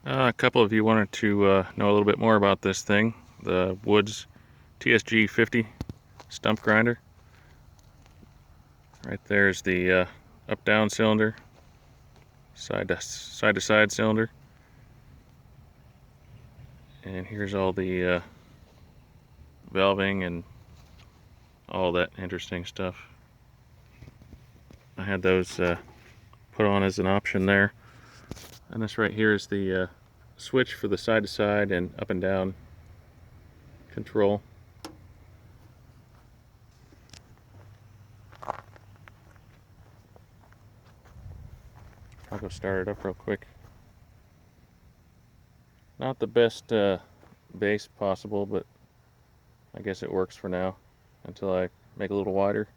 A couple of you wanted to know a little bit more about this thing, the Woods TSG 50 stump grinder. Right there's the up-down cylinder, side-to-side cylinder, and here's all the valving and all that interesting stuff. I had those put on as an option there. And this right here is the switch for the side-to-side and up and down control. I'll go start it up real quick. Not the best base possible, but I guess it works for now until I make it a little wider.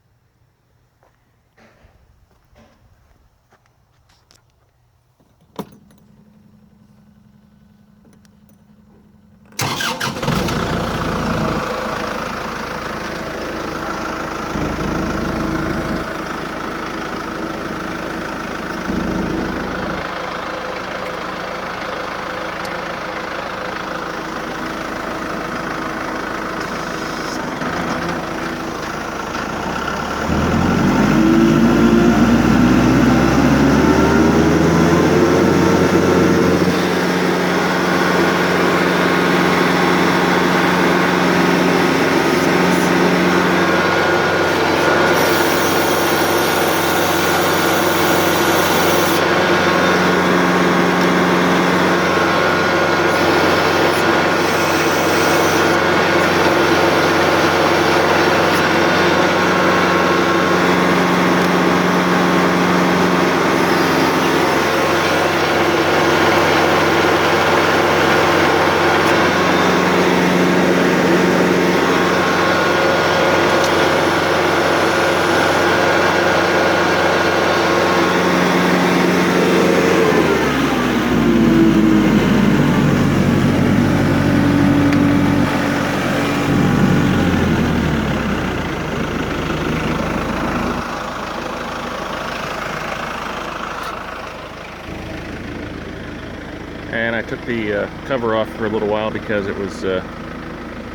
And I took the cover off for a little while because it was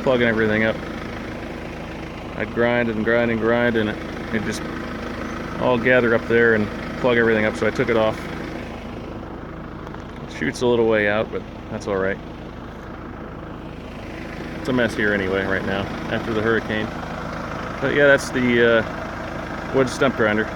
plugging everything up. I'd grind and grind and grind, and it just all gather up there and plug everything up, so I took it off. It shoots a little way out, but that's all right. It's a mess here anyway right now after the hurricane. But yeah, that's the wood stump grinder.